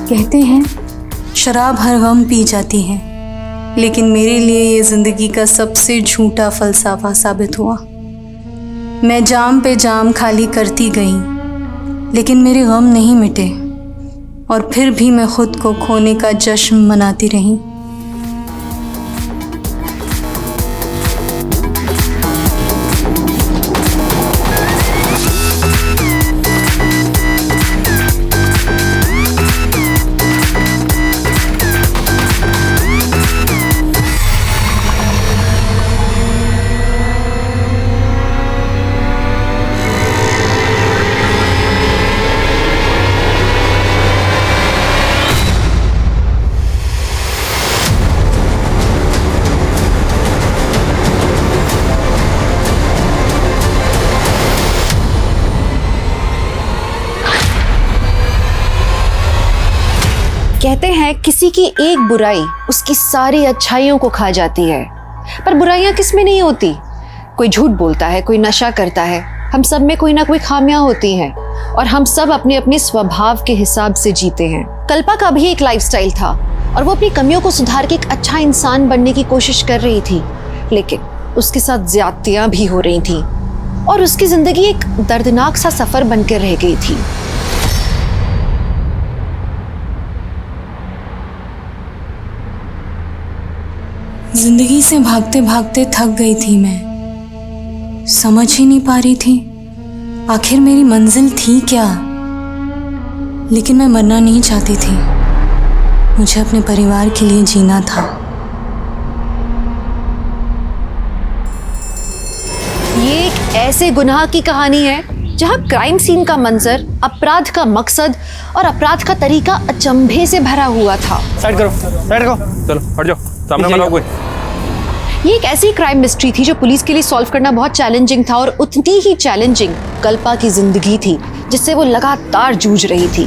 कहते हैं शराब हर गम पी जाती है, लेकिन मेरे लिए ये ज़िंदगी का सबसे झूठा फ़लसफ़ा साबित हुआ। मैं जाम पे जाम खाली करती गई, लेकिन मेरे गम नहीं मिटे और फिर भी मैं खुद को खोने का जश्न मनाती रही। कहते हैं किसी की एक बुराई उसकी सारी अच्छाइयों को खा जाती है, पर बुराइयां किस में नहीं होती। कोई झूठ बोलता है, कोई नशा करता है, हम सब में कोई ना कोई खामियां होती हैं और हम सब अपने अपने स्वभाव के हिसाब से जीते हैं। कल्पा का भी एक लाइफस्टाइल था और वो अपनी कमियों को सुधार के एक अच्छा इंसान बनने की कोशिश कर रही थी, लेकिन उसके साथ ज्यादतियां भी हो रही थी और उसकी जिंदगी एक दर्दनाक सा सफर बनकर रह गई थी। जिंदगी से भागते भागते थक गई थी मैं, समझ ही नहीं पा रही थी आखिर मेरी मंजिल थी क्या। लेकिन मैं मरना नहीं चाहती थी, मुझे अपने परिवार के लिए जीना था। ये एक ऐसे गुनाह की कहानी है जहां क्राइम सीन का मंजर, अपराध का मकसद और अपराध का तरीका अचंभे से भरा हुआ था। साइड करो, साइड करो, चलो हट जाओ, सामने मत आओ कोई। ये एक ऐसी क्राइम मिस्ट्री थी जो पुलिस के लिए सॉल्व करना बहुत चैलेंजिंग था और उतनी ही चैलेंजिंग कल्पा की जिंदगी थी जिससे वो लगातार जूझ रही थी।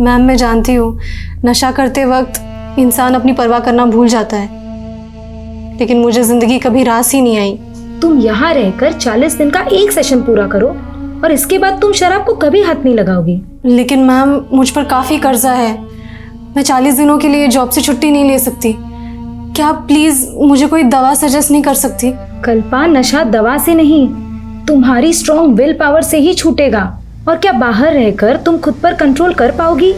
मैम, मैं जानती हूँ नशा करते वक्त इंसान अपनी परवाह करना भूल जाता है, लेकिन मुझे जिंदगी कभी रास ही नहीं आई। तुम यहाँ रहकर 40 दिन का एक सेशन पूरा करो और इसके बाद तुम शराब को कभी हाथ नहीं लगाओगी। लेकिन मैम, मुझ पर काफ़ी कर्जा है, मैं 40 दिनों के लिए जॉब से छुट्टी नहीं ले सकती। क्या आप प्लीज़ मुझे कोई दवा सजेस्ट नहीं कर सकती? कल्पा, नशा दवा से नहीं, तुम्हारी स्ट्रॉन्ग विल पावर से ही छूटेगा। और क्या बाहर रहकर तुम खुद पर कंट्रोल कर पाओगी?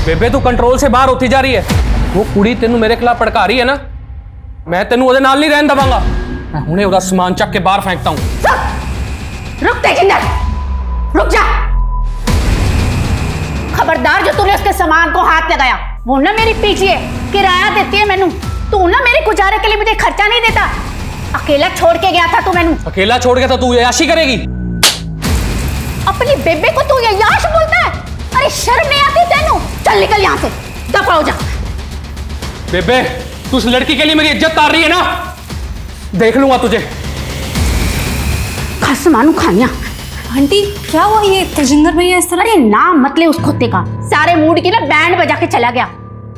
बेबे, तू कंट्रोल से बाहर होती जा रही है। वो कुड़ी तेनू मेरे खिलाफ भड़का रही है ना, मैं तेनू ओदे नाल नहीं रहन दवांगा। मैं हुणे ओदा सामान चक के बाहर फेंकता हूं। रुक तेजिंदर, रुक जा। खबरदार जो तूने उसके सामान को हाथ लगाया, वो ना मेरी पीछे है, किराया देती है मैनू। तू ना मेरे गुजारे के लिए मुझे खर्चा नहीं देता। अकेला छोड़ के गया था तू मैनू। अकेला छोड़ के तो तू याशी करेगी? अपनी बेबे को तू याश बोलता है? अरे शर्म नहीं आती तेनू? चल निकल यहाँ से, दफा हो जा। बेबे, तू उस लड़की के लिए मेरी इज्जत तार रही है ना, देख लूंगा तुझे। खस मानू खाइया। आंटी, क्या हुआ? ये तेजिंदर भैया इस तरह? अरे नाम मत ले उस कुत्ते का, सारे मूड की ना बैंड बजा के चला गया।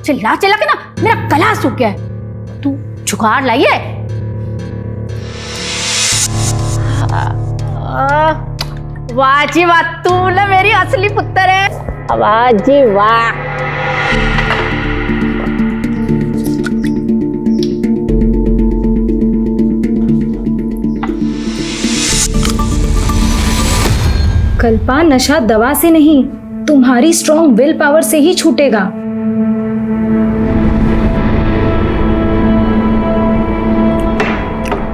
चिल्ला चिल्ला के ना मेरा गला सूख गया है। तू जुगाड़ लाई है? वाह जी वाह, तू ना मेरी असली पुत्र है। वाह जी वाह। कल्पा, नशा दवा से नहीं, तुम्हारी स्ट्रॉन्ग विल पावर से ही छूटेगा।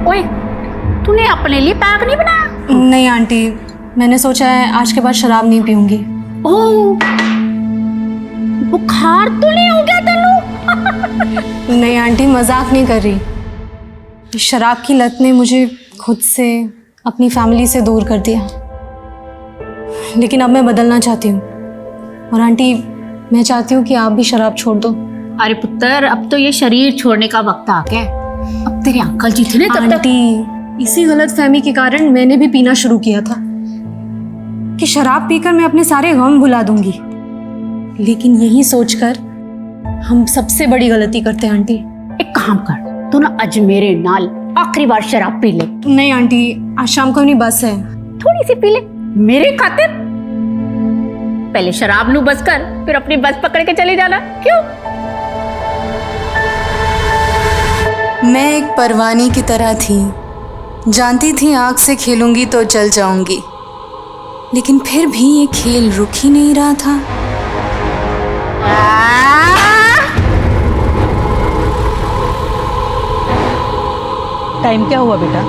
ओए, तूने अपने लिए पैक नहीं बनाया? नहीं आंटी, मैंने सोचा है आज के बाद शराब नहीं पीऊंगी। ओह, बुखार तो नहीं हो गया तेनू? नहीं आंटी, मजाक नहीं कर रही। शराब की लत ने मुझे खुद से, अपनी फैमिली से दूर कर दिया, लेकिन अब मैं बदलना चाहती हूँ। और आंटी, मैं चाहती हूँ कि आप भी शराब छोड़ दो। अरे पुत्र, अब तो ये शरीर छोड़ने का वक्त आ गया। अब तेरे अंकल जी थे ना तब तक। आंटी, इसी गलत फहमी के कारण मैंने भी पीना शुरू किया था कि शराब पीकर मैं अपने सारे गम भुला दूंगी, लेकिन यही सोचकर हम सबसे बड़ी गलती करते हैं आंटी। एक काम कर, तू ना अज मेरे नाल आखिरी बार शराब पी ले। नहीं आंटी, आज शाम को अपनी बस है। थोड़ी सी पी ले मेरे खातिर। पहले शराब नू बस कर, फिर अपनी बस पकड़ के चली जाना। क्यों? मैं एक परवानी की तरह थी, जानती थी आग से खेलूंगी तो जल जाऊंगी, लेकिन फिर भी ये खेल रुक ही नहीं रहा था। टाइम क्या हुआ बेटा?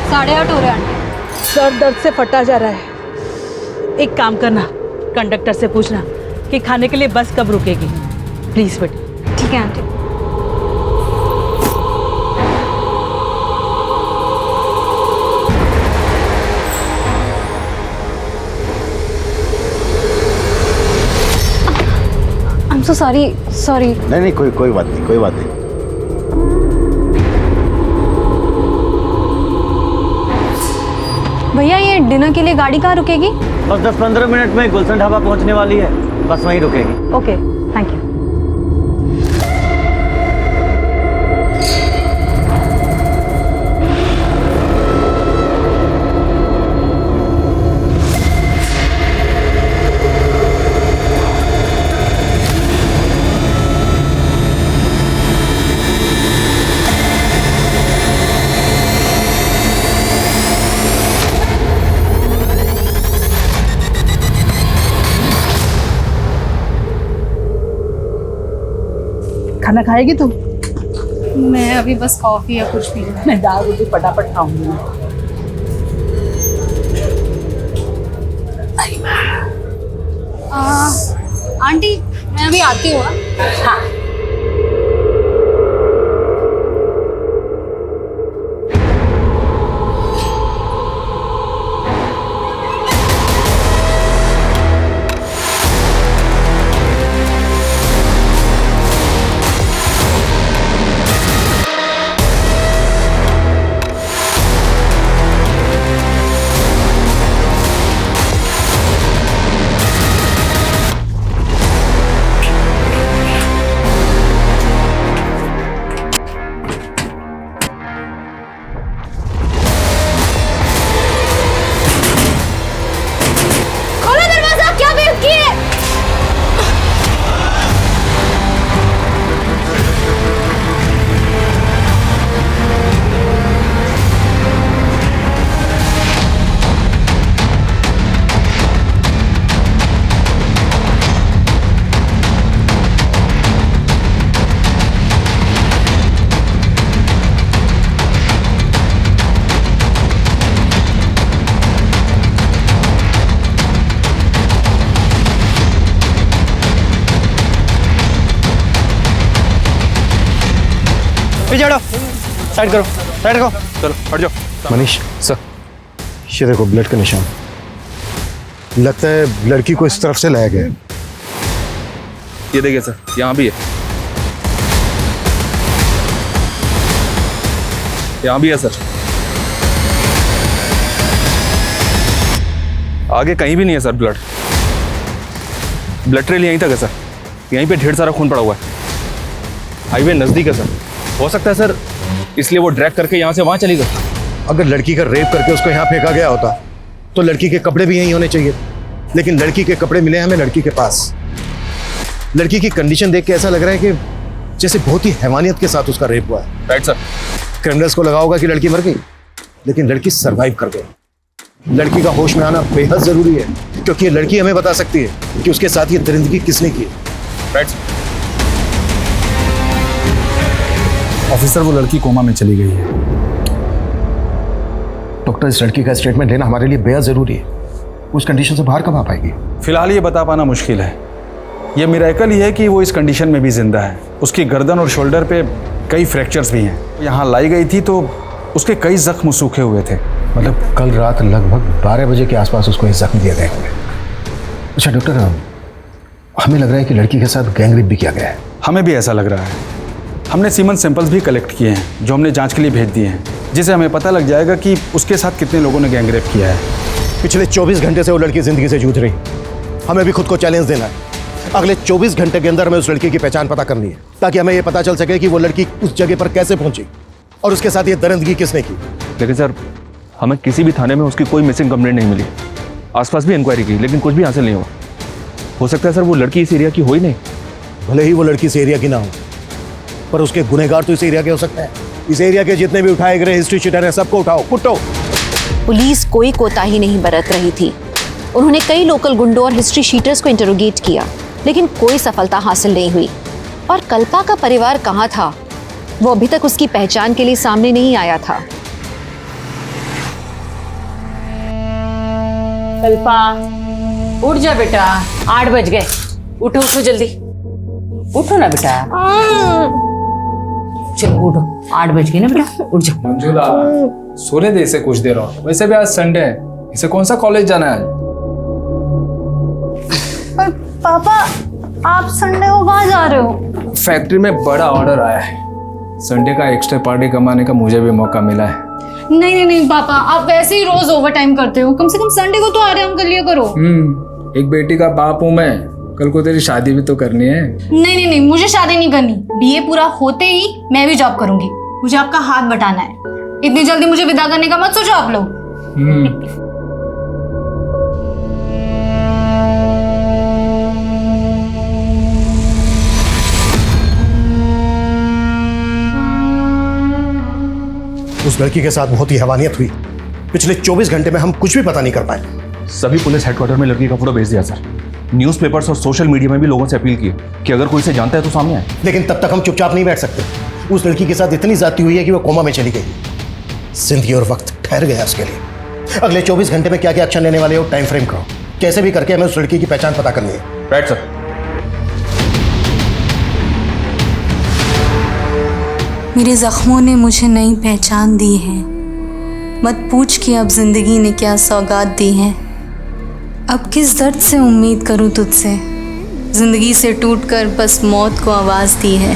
8:30 हो रहे हैं। सर दर्द से फटा जा रहा है। एक काम करना, कंडक्टर से पूछना कि खाने के लिए बस कब रुकेगी। प्लीज बेटा। ठीक है आंटी। I'm so sorry। नहीं कोई बात नहीं। भैया ये डिनर के लिए गाड़ी कहाँ रुकेगी? बस 10-15 मिनट में गुलशन ढाबा पहुंचने वाली है, बस वहीं रुकेगी। Okay, thank you. खाना खाएगी तुम? मैं अभी बस कॉफी या कुछ पी लूँ। मैं दाल रोटी फटाफट खाऊंगी। आंटी मैं अभी आती हूँ। हाँ। पीछे हटो, साइड करो। चलो हट जाओ। मनीष सर, ये देखो ब्लड का निशान, लगता है लड़की को इस तरफ से लाया गया है। ये देखिए सर, यहाँ भी है, यहाँ भी है सर। आगे कहीं भी नहीं है सर ब्लड ट्रेल यहीं तक है सर। यहीं पे ढेर सारा खून पड़ा हुआ है। हाईवे नजदीक है सर, हो सकता है सर इसलिए वो ड्रैग करके यहाँ से वहाँ चली गई। अगर लड़की का रेप करके उसको यहाँ फेंका गया होता तो लड़की के कपड़े भी यहीं होने चाहिए, लेकिन लड़की के कपड़े मिले हमें लड़की के पास। लड़की की कंडीशन देख के ऐसा लग रहा है कि जैसे बहुत ही हैवानियत के साथ उसका रेप हुआ है। Right sir. क्रिमिनल्स को लगा होगा कि लड़की मर गई, लेकिन लड़की सरवाइव कर गई। लड़की का होश में आना बेहद जरूरी है, क्योंकि ये लड़की हमें बता सकती है कि उसके साथ ये दरिंदगी किसने की है। Right sir. ऑफिसर, वो लड़की कोमा में चली गई है। डॉक्टर, इस लड़की का स्टेटमेंट लेना हमारे लिए बेहद जरूरी है। उस कंडीशन से बाहर कब आ पाएगी? फिलहाल ये बता पाना मुश्किल है। ये मिरेकल ही है कि वो इस कंडीशन में भी जिंदा है। उसकी गर्दन और शोल्डर पे कई फ्रैक्चर्स भी हैं। यहाँ लाई गई थी तो उसके कई जख्म सूखे हुए थे। मतलब कल रात लगभग 12 बजे के आसपास उसको ये जख्म दिए गए होंगे। अच्छा डॉक्टर, हमें लग रहा है कि लड़की के साथ गैंगरेप भी किया गया है। हमें भी ऐसा लग रहा है। हमने सीमन सैंपल्स भी कलेक्ट किए हैं जो हमने जांच के लिए भेज दिए हैं, जिससे हमें पता लग जाएगा कि उसके साथ कितने लोगों ने गैंगरेप किया है। पिछले 24 घंटे से वो लड़की जिंदगी से जूझ रही। हमें भी खुद को चैलेंज देना है। अगले 24 घंटे के अंदर हमें उस लड़की की पहचान पता करनी है, ताकि हमें यह पता चल सके कि वो लड़की उस जगह पर कैसे पहुंची और उसके साथ ये दरिंदगी किसने की? लेकिन सर, हमें किसी भी थाने में उसकी कोई मिसिंग कंप्लेंट नहीं मिली। आसपास भी इंक्वायरी की लेकिन कुछ भी हासिल नहीं हुआ। हो सकता है सर वो लड़की इस एरिया की हो ही नहीं। भले ही वो लड़की इस एरिया की ना हो, पर उसके गुनहगार तो इस एरिया के हो सकते हैं। इस एरिया के जितने भी उठाए गए हिस्ट्री शीटर हैं, सबको उठाओ, कुटो। पुलिस कोई कोताही नहीं बरत रही थी। उन्होंने कई लोकल गुंडों और हिस्ट्री शीटर्स को इंटरोगेट किया, लेकिन कोई सफलता हासिल नहीं हुई। और कल्पा का परिवार कहाँ था, वो अभी तक उसकी पहचान के लिए सामने नहीं आया था। कल्पा, उठ जा बेटा, 8 बज गए। उठो उठो जल्दी, उठो ना बेटा। चलो उठो, 8 बज गए ना बेटा, उठ जाओ। मंजुला, सोने दे इसे कुछ देर और। वैसे भी आज संडे है, इसे कौन सा कॉलेज जाना है? पर पापा, आप संडे को कहाँ जा रहे हो? फैक्ट्री में बड़ा ऑर्डर आया है। संडे का एक्स्ट्रा पार्टी कमाने का मुझे भी मौका मिला है। नहीं पापा, आप वैसे ही रोज ओवर टाइम करते हो, कम से कम संडे को तो आराम कर लिया करो। एक बेटी का बाप हूँ मैं, कल को तेरी शादी भी तो करनी है। नहीं, मुझे शादी नहीं करनी। बीए पूरा होते ही मैं भी जॉब करूंगी। मुझे आपका हाथ बटाना है। इतनी जल्दी मुझे विदा करने का मत सोचो आप लोग। उस लड़की के साथ बहुत ही हैवानियत हुई। पिछले 24 घंटे में हम कुछ भी पता नहीं कर पाए। सभी पुलिस हेडक्वार्टर में लड़की का फोटो भेज दिया सर। न्यूज़पेपर्स और सोशल मीडिया में भी लोगों से अपील की कि अगर कोई इसे जानता है तो सामने आए। लेकिन तब तक हम चुपचाप नहीं बैठ सकते। उस लड़की के साथ इतनी ज्यादती हुई है कि वो कोमा में चली गई। जिंदगी और वक्त ठहर गया उसके लिए। अगले 24 घंटे में क्या क्या एक्शन लेने वाले हो, टाइम फ्रेम करो। कैसे भी करके हमें उस लड़की की पहचान पता करनी है। Right sir. मेरे जख्मों ने मुझे नई पहचान दी है। मत पूछ कि अब जिंदगी ने क्या सौगात दी है। अब किस दर्द से उम्मीद करूं तुझसे, जिंदगी से टूटकर बस मौत को आवाज दी है।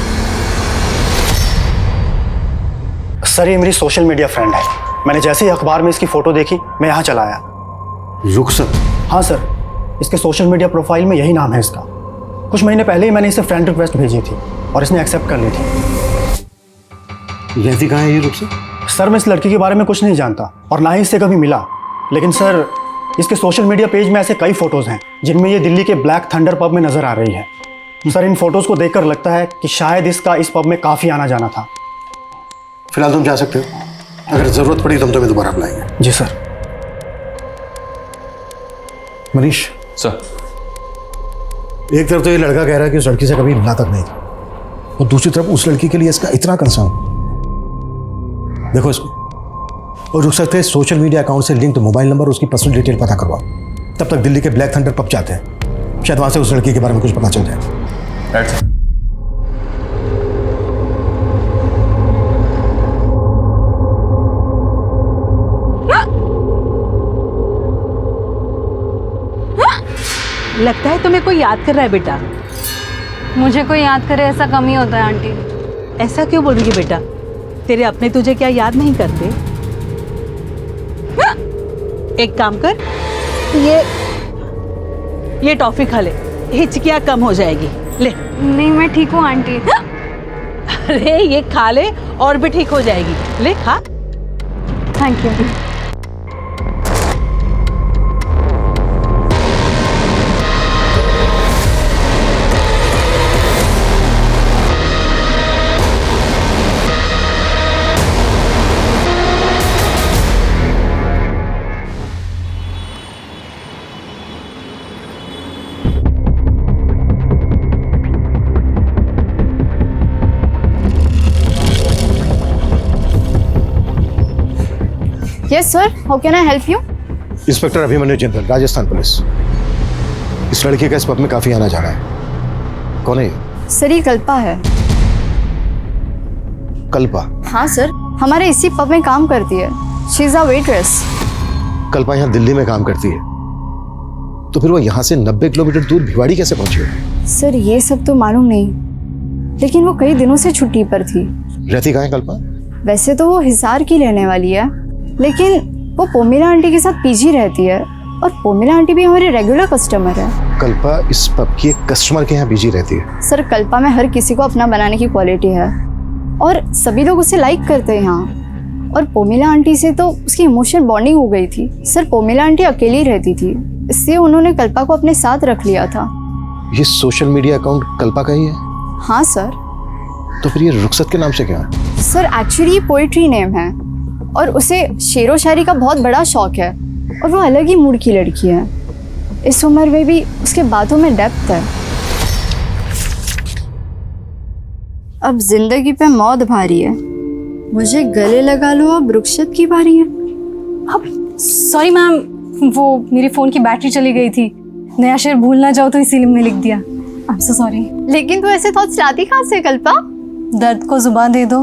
सर, ये मेरी सोशल मीडिया फ्रेंड है। मैंने जैसे ही अखबार में इसकी फोटो देखी, मैं यहाँ चला आया। रुखसत? हाँ सर, इसके सोशल मीडिया प्रोफाइल में यही नाम है इसका। कुछ महीने पहले ही मैंने इसे फ्रेंड रिक्वेस्ट भेजी थी और इसने एक्सेप्ट कर ली थी। रहती कहाँ है ये रुखसत? सर, मैं इस लड़की के बारे में कुछ नहीं जानता और ना ही इससे कभी मिला। लेकिन सर, इसके सोशल मीडिया पेज में ऐसे कई फोटोज़ हैं जिनमें ये दिल्ली के ब्लैक थंडर पब में नज़र आ रही है। सर, इन फोटोज़ को देखकर लगता है कि शायद इसका इस पब में काफ़ी आना जाना था। फिलहाल तुम जा सकते हो, अगर ज़रूरत पड़ी तो हम तुम्हें दोबारा बुलाएंगे। जी सर। मनीष सर, एक तरफ तो ये लड़का कह रहा है कि उस लड़की से कभी मिला तक नहीं था, और दूसरी तरफ उस लड़की के लिए इसका इतना कंसर्न। देखो इसको, और रुक सकते हैं सोशल मीडिया अकाउंट से लिंक्ड मोबाइल नंबर, उसकी पर्सनल डिटेल पता करवाओ। तब तक दिल्ली के ब्लैक थंडर पब जाते हैं, शायद वहां से उस लड़की के बारे में कुछ पता चल जाए। Right sir. लगता है तुम्हें कोई याद कर रहा है बेटा। मुझे कोई याद करे ऐसा कम ही होता है आंटी। ऐसा क्यों बोल रही है बेटा? तेरे अपने तुझे क्या याद नहीं करते? एक काम कर, ये टॉफी खा ले, हिचकियाँ कम हो जाएगी। ले। नहीं, मैं ठीक हूँ आंटी। अरे ये खा ले और भी ठीक हो जाएगी। ले खा। Thank you. Yes sir, how can I help you? Inspector Abhimanyu Jindal, Rajasthan police. इस लड़के का इस पब में काफी आना जाना है। कौन है ये? सर, ये कल्पा है। कल्पा? हाँ सर, हमारे इसी पब में काम करती है। She is a waitress. Kalpa यहाँ दिल्ली में काम करती है, तो फिर वो यहाँ से 90 किलोमीटर दूर भिवाड़ी कैसे पहुंची है? सर, ये सब तो मालूम नहीं, लेकिन वो कई दिनों से छुट्टी पर थी। रहती कहाँ है कल्पा? वैसे तो वो हिसार की रहने वाली है, लेकिन वो पोमिला आंटी के साथ पीजी रहती है, और पोमिला आंटी भी हमारे रेगुलर कस्टमर है। कल्पा इस पब की एक कस्टमर के यहाँ बिजी रहती है? सर, कल्पा में हर किसी को अपना बनाने की क्वालिटी है, और सभी लोग उसे लाइक करते हैं यहाँ। और पोमिला आंटी से तो उसकी इमोशनल बॉन्डिंग हो गई थी। सर पोमिला आंटी अकेली रहती थी, इसलिए उन्होंने कल्पा को अपने साथ रख लिया था। ये सोशल मीडिया अकाउंट कल्पा का ही है? हाँ सर। तो फिर ये रुखसत के नाम से क्या है? सर एक्चुअली पोइट्री नेम है और उसे शेरो शायरी का बहुत बड़ा शौक है और वो अलग ही मूड की लड़की है। इस उम्र में भी उसके बातों में डेप्थ है। अब जिंदगी पे मौत भारी है, मुझे गले लगा लो, अब रुखसत की बारी है। अब सॉरी मैम, वो मेरी फ़ोन की बैटरी चली गई थी, नया शेर भूल ना जाओ तो इसीलिए मैंने लिख दिया। I am so sorry. लेकिन तू ऐसे थॉट्स लाती कहाँ से कल्पा? दर्द को जुबान दे दो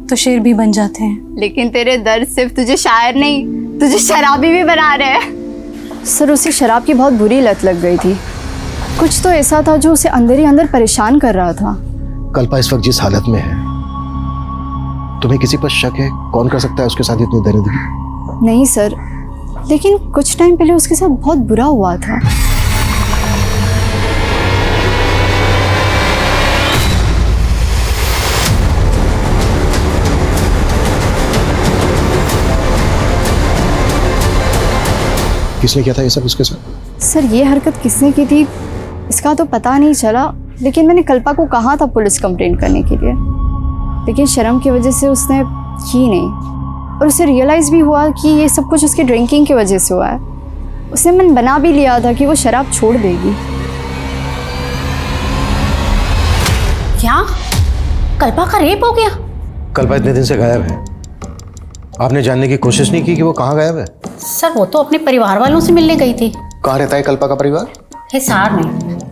तो शेर भी बन जाते हैं। लेकिन तेरे दर्द सिर्फ तुझे शायर नहीं, तुझे शराबी भी बना रहे हैं। सर उसे शराब की बहुत बुरी लत लग गई थी। कुछ तो ऐसा था जो उसे अंदर ही अंदर परेशान कर रहा था। कल्पा इस वक्त जिस हालत में है, तुम्हें किसी पर शक है कौन कर सकता है उसके साथ इतनी दरिद्री? नहीं सर, लेकिन कुछ टाइम पहले उसके साथ बहुत बुरा हुआ था। किसने किया था ये सब उसके साथ? सर ये हरकत किसने की थी इसका तो पता नहीं चला, लेकिन मैंने कल्पा को कहा था पुलिस कंप्लेंट करने के लिए, लेकिन शर्म की वजह से उसने की नहीं। और उसे रियलाइज़ भी हुआ कि ये सब कुछ उसकी ड्रिंकिंग की वजह से हुआ है। उसने मन बना भी लिया था कि वो शराब छोड़ देगी। क्या कल्पा का रेप हो गया? कल्पा इतने दिन से गायब है, आपने जानने की कोशिश नहीं की कि वो कहाँ गायब है? सर वो तो अपने परिवार वालों से मिलने गई थी। कहाँ रहता है कल्पा का परिवार? हिसार में।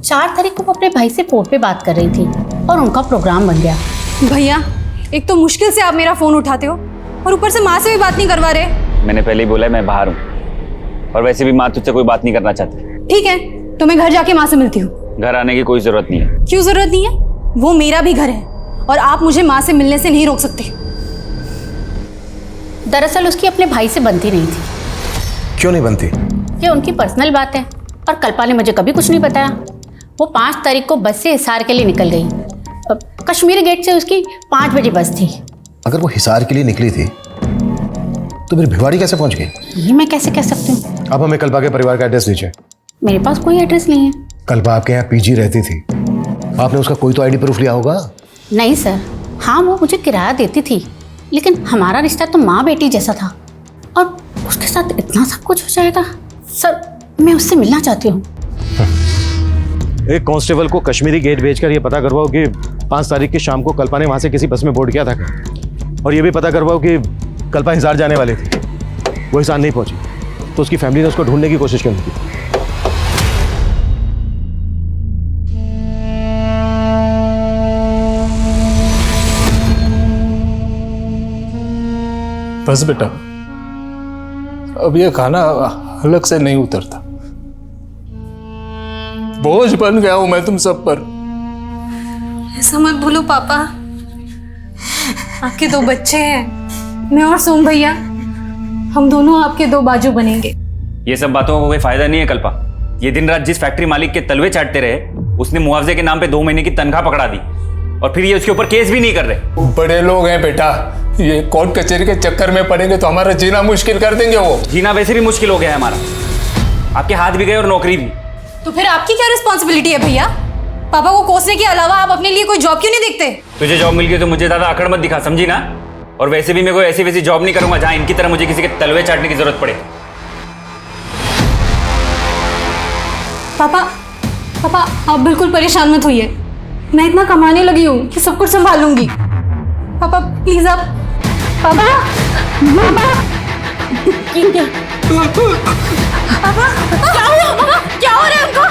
4 तारीख को वो अपने भाई से फोन पे बात कर रही थी और उनका प्रोग्राम बन गया। भैया एक तो मुश्किल से आप मेरा फ़ोन उठाते हो और ऊपर से माँ से भी बात नहीं करवा रहे। मैंने पहले ही बोला है मैं बाहर हूँ, और वैसे भी माँ तुझसे कोई बात नहीं करना चाहती। ठीक है तो मैं घर जाके माँ से मिलती हूँ। घर आने की कोई जरूरत नहीं है। क्यों जरूरत नहीं है? वो मेरा भी घर है और आप मुझे माँ से मिलने से नहीं रोक सकते। दरअसल उसकी अपने भाई से बनती नहीं थी। क्यों नहीं बनती? ये उनकी पर्सनल बात है और कल्पा ने मुझे कभी कुछ नहीं बताया। वो 5 तारीख को बस से हिसार के लिए निकल गई। कश्मीर गेट से उसकी 5 बजे बस थी। अगर वो हिसार के लिए निकली थी तो फिर भिवाड़ी कैसे पहुंच गई? ये मैं कैसे कह सकती हूँ? अब हमें कल्पा के परिवार का एड्रेस दीजिए। मेरे पास कोई एड्रेस नहीं है। कल्पा आपके यहाँ पीजी रहती थी, आपने उसका कोई तो आईडी प्रूफ लिया होगा? नहीं सर, हाँ वो मुझे किराया देती थी, लेकिन हमारा रिश्ता तो माँ बेटी जैसा था और उसके साथ इतना सब कुछ हो जाएगा। सर मैं उससे मिलना चाहती हूँ। एक कांस्टेबल को कश्मीरी गेट भेजकर ये पता करवाओ कि 5 तारीख की शाम को कल्पा ने वहां से किसी बस में बोर्ड किया था क्या? और ये भी पता करवाओ कि कल्पा हिसार जाने वाली थी, वो हिसार नहीं पहुंची तो उसकी फैमिली ने उसको ढूंढने की कोशिश क्यों की? बस बेटा, अब ये खाना अलग से नहीं उतरता। बोझ बन गया हूं मैं तुम सब पर। ऐसा मत बोलो पापा, आपके 2 बच्चे हैं, मैं और सोम भैया, हम दोनों आपके 2 बाजू बनेंगे। ये सब बातों का कोई फायदा नहीं है कल्पा। ये दिन रात जिस फैक्ट्री मालिक के तलवे चाटते रहे, उसने मुआवजे के नाम पे 2 महीने की तनख्वाह पकड़ा दी और फिर ये उसके ऊपर केस भी नहीं कर रहे। बड़े लोग हैं बेटा, ये कोर्ट कचहरी के चक्कर में पड़ेंगे तो हमारा जीना मुश्किल कर देंगे। वो जीना वैसे भी मुश्किल हो गया है हमारा, आपके हाथ भी गए और नौकरी भी। तो फिर आपकी क्या रिस्पॉन्सिबिलिटी है भैया? पापा को कोसने के अलावा आप अपने लिए कोई जॉब क्यों नहीं देखते? तुझे जॉब मिल गई तो मुझे ज्यादा अकड़ मत दिखा, समझी ना? और वैसे भी मैं कोई ऐसी वैसी जॉब नहीं करूंगा जहां इनकी तरह मुझे किसी के तलवे चाटने की जरूरत पड़े। पापा आप बिल्कुल परेशान मत होइए, मैं इतना कमाने लगी हूँ कि सब कुछ संभाल लूंगी। पापा प्लीज आप पापा क्या हुआ पापा? क्या हो रहा है उनको?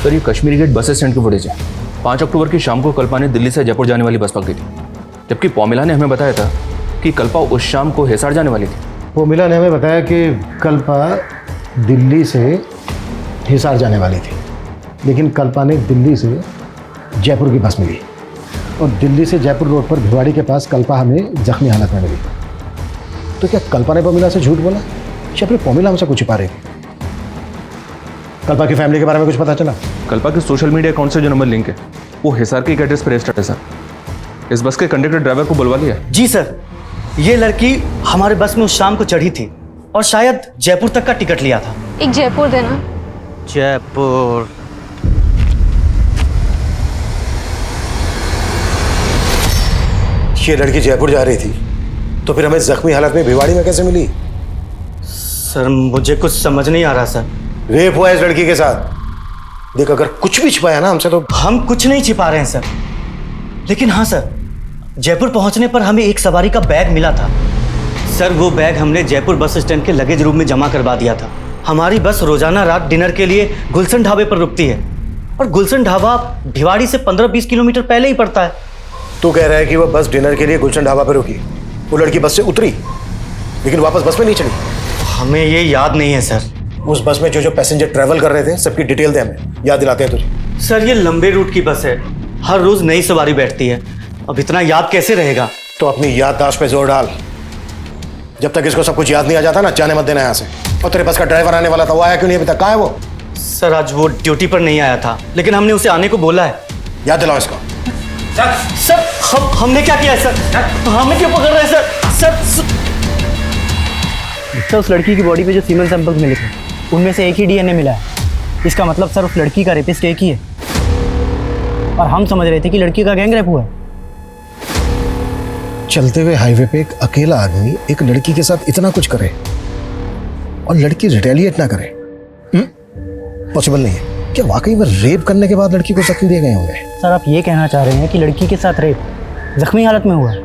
सर ये कश्मीरी गेट बस स्टैंड की फुटेज है। 5 अक्टूबर की शाम को कल्पा ने दिल्ली से जयपुर जाने वाली बस पकड़ी थी, जबकि पोमिला ने हमें बताया था कि कल्पा उस शाम को हिसार जाने वाली थी। पोमिला ने हमें बताया कि कल्पा दिल्ली से हिसार जाने वाली थी, लेकिन कल्पा ने दिल्ली से जयपुर की बस मिली। और दिल्ली से जयपुर रोड पर भिवाड़ी के पास कल्पा हमें जख्मी हालत में मिली। तो क्या कल्पा ने पोमिला से झूठ बोला या फिर पोमिला हमसे कुछ छिपा रही थी? कल्पा की फैमिली के बारे में कुछ पता चला? कल्पा के सोशल मीडिया अकाउंट से जो नंबर लिंक है वो हिसार के एक एड्रेस पर रजिस्टर्ड है सर। इस बस के कंडक्टर ड्राइवर को बुलवा लिया? जी सर, ये लड़की हमारे बस में उस शाम को चढ़ी थी और शायद जयपुर तक का टिकट लिया था। एक जयपुर देना। जयपुर। ये लड़की जयपुर जा रही थी तो फिर हमें जख्मी हालत में भिवाड़ी में कैसे मिली? सर मुझे कुछ समझ नहीं आ रहा सर। रेप हुआ इस लड़की के साथ। देख अगर कुछ भी छिपाया ना हमसे तो। हम कुछ नहीं छिपा रहे हैं सर, लेकिन हाँ सर, जयपुर पहुंचने पर हमें एक सवारी का बैग मिला था। सर वो बैग हमने जयपुर बस स्टैंड के लगेज रूम में जमा करवा दिया था। हमारी बस रोजाना रात डिनर के लिए गुलशन ढाबे पर रुकती है और गुलशन ढाबा भिवाड़ी से 15-20 किलोमीटर पहले ही पड़ता है। तू कह रहा है कि वो बस डिनर के लिए गुलशन ढाबा पर रुकी, वो लड़की बस से उतरी लेकिन वापस बस में नहीं चढ़ी? हमें ये याद नहीं है सर। उस बस में जो जो पैसेंजर ट्रैवल कर रहे थे सबकी डिटेल दे, हमें याद दिलाते हैं तुझे। सर ये लंबे रूट की बस है, हर रोज नई सवारी बैठती है, अब इतना याद कैसे रहेगा? तो अपनी याददाश्त पे जोर डाल। जब तक इसको सब कुछ याद नहीं आ जाता ना, जाने मत देना यहाँ से। और तेरे बस का ड्राइवर आने वाला था, वो आया क्यों नहीं अभी तक? कहाँ है वो? सर आज वो ड्यूटी पर नहीं आया था, लेकिन हमने उसे आने को बोला है। याद दिलाओ इसको। सर हमने क्या किया है सर? हमें क्यों पकड़ रहे हैं सर? सर उस लड़की की बॉडी पे जो सीमेंट सैंपल्स मिले थे उनमें से एक ही डीएनए मिला है। इसका मतलब सर उस लड़की का रेपिस्ट एक ही है और हम समझ रहे थे कि लड़की का गैंग रेप हुआ है। चलते हुए हाईवे पे एक अकेला आदमी एक लड़की के साथ इतना कुछ करे और लड़की रिटेलिएट ना करे, पॉसिबल नहीं है। क्या वाकई में रेप करने के बाद लड़की को जख्म दिए गए होंगे? सर आप ये कहना चाह रहे हैं कि लड़की के साथ रेप जख्मी हालत में हुआ है?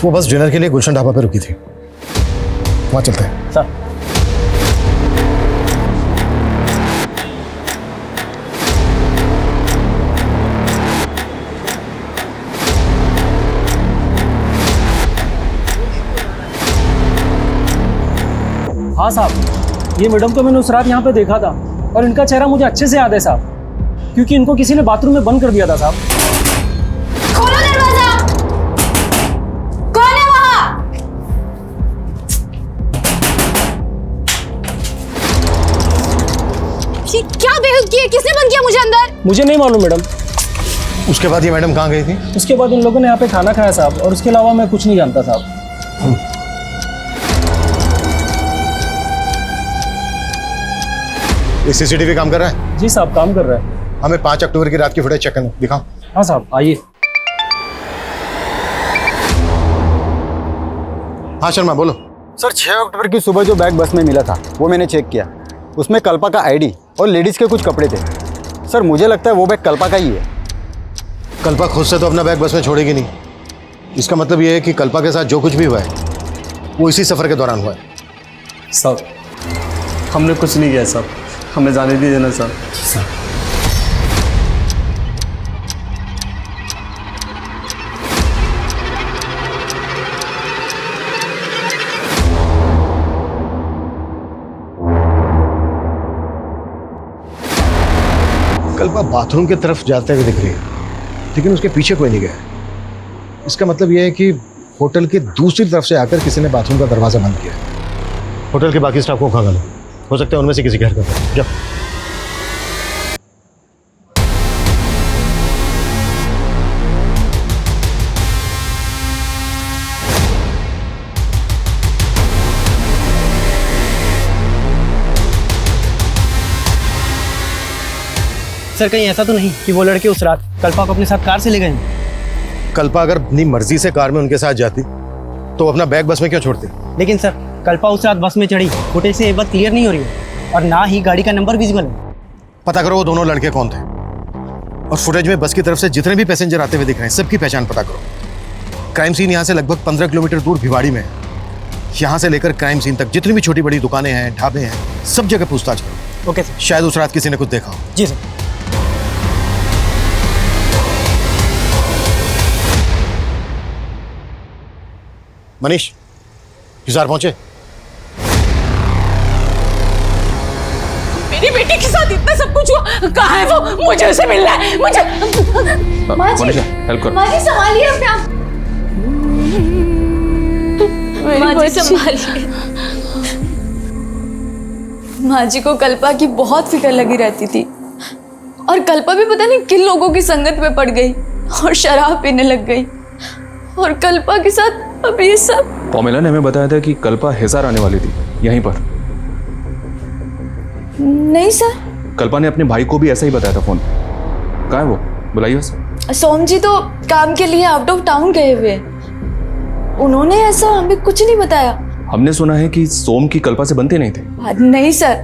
वो बस डिनर के लिए गुलशन ढाबा पे रुकी थी, वहां चलते हैं। सर हाँ साहब, ये मैडम को मैंने उस रात यहाँ पे देखा था और इनका चेहरा मुझे अच्छे से याद है साहब, क्योंकि इनको किसी ने बाथरूम में बंद कर दिया था साहब। खोलो दरवाजा, कौन है वहां? ये क्या बेहुदगी है? किसने बंद किया मुझे अंदर? मुझे नहीं मालूम मैडम। उसके बाद ये मैडम कहाँ गई थी? उसके बाद इन लोगों ने यहाँ पे खाना खाया साहब, और उसके अलावा मैं कुछ नहीं जानता साहब। ये सीसीटीवी काम कर रहा है? जी साहब काम कर रहा है। हमें 5 अक्टूबर की रात की फुटेज चेक करना, दिखाओ। हाँ साहब आइए। हाँ शर्मा बोलो। सर 6 अक्टूबर की सुबह जो बैग बस में मिला था वो मैंने चेक किया, उसमें कल्पा का आईडी और लेडीज़ के कुछ कपड़े थे। सर मुझे लगता है वो बैग कल्पा का ही है। कल्पा खुद से तो अपना बैग बस में छोड़ेगी नहीं। इसका मतलब ये है कि कल्पा के साथ जो कुछ भी हुआ है वो इसी सफ़र के दौरान हुआ है। साहब हमने कुछ नहीं किया साहब, हमें जाने दीजिए ना साहब। कल्पा बाथरूम की तरफ जाते हुए दिख रही है, लेकिन उसके पीछे कोई नहीं गया। इसका मतलब यह है कि होटल के दूसरी तरफ से आकर किसी ने बाथरूम का दरवाजा बंद किया। होटल के बाकी स्टाफ को खंगालो, हो सकता है उनमें से किसी घर का था। जाओ। सर कहीं ऐसा तो नहीं कि वो लड़के उस रात कल्पा को अपने साथ कार से ले गए? कल्पा अगर अपनी मर्जी से कार में उनके साथ जाती तो अपना बैग बस में क्यों छोड़ती? लेकिन सर कल्पा उस रात बस में चढ़ी, फुटेज से ये बात क्लियर नहीं हो रही है और ना ही गाड़ी का नंबर विजिबल है। पता करो वो दोनों लड़के कौन थे और फुटेज में बस की तरफ से जितने भी पैसेंजर आते हुए दिख रहे हैं सबकी पहचान पता करो। क्राइम सीन यहाँ से लगभग 15 किलोमीटर दूर भिवाड़ी में है। यहाँ से लेकर क्राइम सीन तक जितनी भी छोटी बड़ी दुकानें हैं, ढाबे हैं, सब जगह पूछताछ करो। Okay sir. शायद उस रात किसी ने कुछ देखा हो। जी सर। मनीष हिसार पहुंचे? मेरी बेटी के साथ इतना सब कुछ हुआ, कहाँ है वो? मुझे उसे मिलना है, मुझे। मनीषा हेल्प करो। माँ जी संभालिए अपने आप। माँ जी संभालिए। माँ जी को कल्पा की बहुत फिक्र लगी रहती थी और कल्पा भी पता नहीं किन लोगों की संगत में पड़ गई और शराब पीने लग गई और कल्पा के साथ अब ये सब। पॉमेला ने हमें बताया था कि कल्पा हिसार आने वाली थी यहीं पर। नहीं सर, कल्पा ने अपने भाई को भी ऐसा ही बताया था फोन। कहाँ है वो? बुलाइए उसे। सोम जी तो काम के लिए आउट ऑफ टाउन गए हुए, उन्होंने ऐसा हमें कुछ नहीं बताया। हमने सुना है कि सोम की कल्पा से बनते नहीं थे। नहीं सर,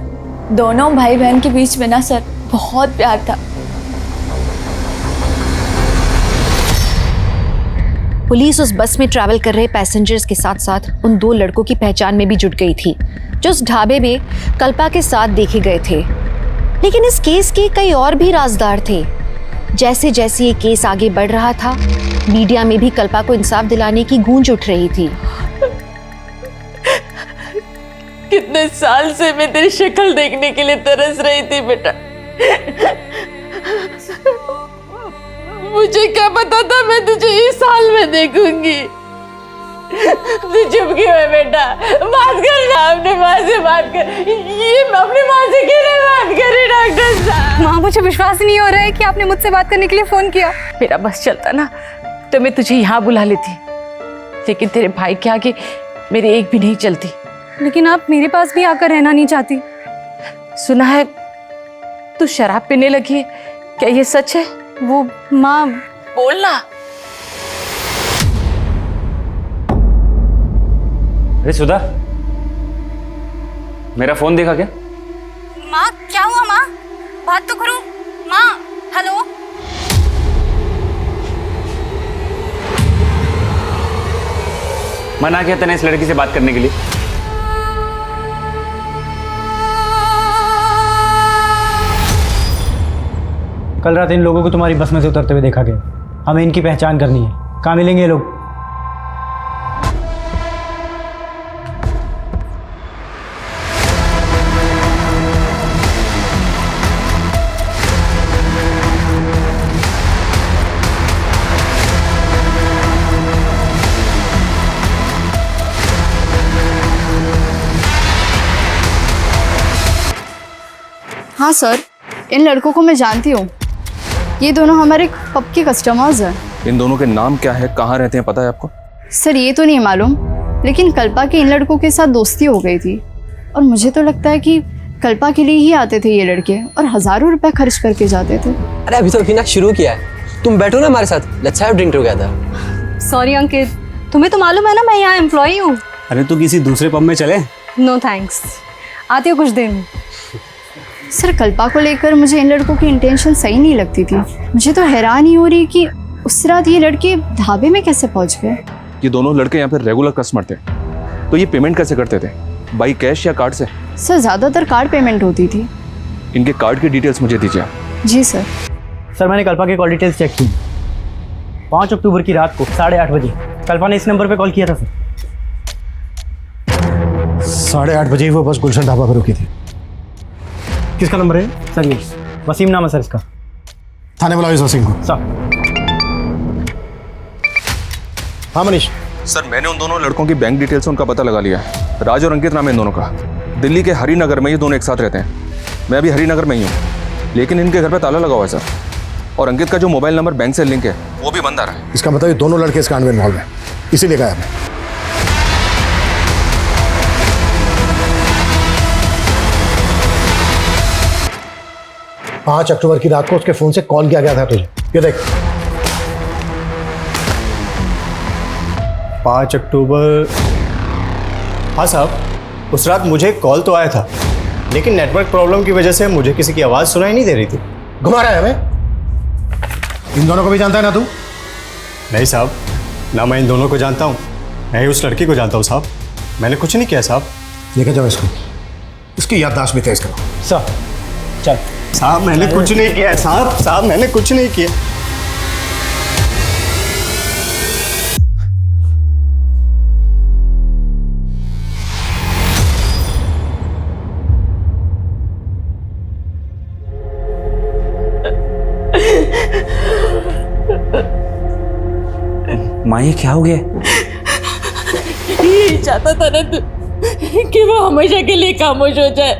दोनों भाई बहन के बीच में ना सर बहुत प्यार था। पुलिस उस बस में ट्रैवल कर रहे पैसेंजर्स के साथ साथ उन 2 लड़कों की पहचान में भी जुट गई थी जो उस ढाबे में कल्पा के साथ देखे गए थे। लेकिन इस केस के कई और भी राजदार थे। जैसे जैसे ये केस आगे बढ़ रहा था, मीडिया में भी कल्पा को इंसाफ दिलाने की गूंज उठ रही थी। कितने साल से मैं तेरी शक्ल देखने के लिए तरस रही थी बेटा। मुझे क्या पता था मैं तुझे इस साल में देखूंगी। तू चुप क्यों है बेटा? बात कर ना, अपने माँ से बात कर। ये अपनी माँ से क्यों नहीं बात करी डॉक्टर साहब? माँ, मुझे विश्वास नहीं हो रहा है कि आपने मुझसे बात करने के लिए फोन किया। मेरा बस चलता ना तो मैं तुझे यहाँ बुला लेती, लेकिन तेरे भाई के आगे मेरी एक भी नहीं चलती। लेकिन आप मेरे पास भी आकर रहना नहीं चाहती। सुना है तू शराब पीने लगी है, क्या ये सच है? वो माँ, बोलना। अरे सुधा, मेरा फोन देखा क्या? माँ क्या हुआ? माँ बात तो करो। माँ हेलो। मना किया तूने इस लड़की से बात करने के लिए? कल रात इन लोगों को तुम्हारी बस में से उतरते हुए देखा गया। हमें इनकी पहचान करनी है। कहाँ मिलेंगे ये लोग? हाँ सर, इन लड़कों को मैं जानती हूँ। ये दोनों हमारे पब के कस्टमर्स हैं। इन दोनों के नाम क्या है, कहाँ रहते हैं, पता है आपको? सर ये तो नहीं मालूम, लेकिन कल्पा के इन लड़कों के साथ दोस्ती हो गई थी और मुझे तो लगता है कि कल्पा के लिए ही आते थे ये लड़के और हज़ारों रुपए खर्च करके जाते थे। अरे अभी तो अभी ना शुरू किया है, तुम बैठो ना हमारे साथ, let's have drink together. Sorry Ankit, तुम्हें तो मालूम है ना मैं यहाँ एम्प्लॉई हूँ। अरे तो किसी दूसरे पब में चले? नो थैंक्स, आती हो कुछ देर में। सर कल्पा को लेकर मुझे इन लड़कों की इंटेंशन सही नहीं लगती थी। मुझे तो हैरान ही हो रही कि उस रात ये लड़के ढाबे में कैसे पहुंच गए। ये दोनों लड़के यहाँ पे रेगुलर कस्टमर थे, तो ये पेमेंट कैसे करते थे? बाई कैश या कार्ड से? सर ज़्यादातर कार्ड पेमेंट होती थी। इनके कार्ड की डिटेल्स मुझे दीजिए। जी सर। सर मैंने कल्पा की कॉल डिटेल्स चेक की। 5 अक्टूबर की रात को 8:30 बजे कल्पा ने इस नंबर पे कॉल किया था सर। 8:30 बजे ही वो बस गुलशन ढाबा पर रुकी थी। किसका नंबर है सर? ये वसीम नाम है सर इसका। थाने बुलाओ इस वसीम को। सर। हाँ मनीष। सर मैंने उन दोनों लड़कों की बैंक डिटेल्स उनका पता लगा लिया है। राज और अंकित नाम है इन दोनों का। दिल्ली के हरिनगर में ये दोनों एक साथ रहते हैं। मैं अभी हरिनगर में ही हूँ, लेकिन इनके घर पे ताला लगा हुआ है सर। और अंकित का जो मोबाइल नंबर बैंक से लिंक है वो भी बंद आ रहा है। इसका मतलब ये दोनों लड़के इस कांड में इन्वॉल्व हैं, इसीलिए गायब है। 5 अक्टूबर की रात को उसके फोन से कॉल किया गया था तुझे, ये देख। 5 अक्टूबर। हाँ साहब, उस रात मुझे कॉल तो आया था, लेकिन नेटवर्क प्रॉब्लम की वजह से मुझे किसी की आवाज़ सुनाई नहीं दे रही थी। घुमा रहा है हमें? इन दोनों को भी जानता है ना तू? नहीं साहब, ना मैं इन दोनों को जानता हूँ, मैं ही उस लड़की को जानता हूँ साहब। मैंने कुछ नहीं किया साहब। लेके जाओ इसको, इसकी याददाश्त भी तेज करो। सर चल। साहब मैंने कुछ नहीं किया। साहब मैंने कुछ नहीं किया। माँ ये क्या हो गया? यही चाहता था ना तू कि वो हमेशा के लिए खामोश हो जाए।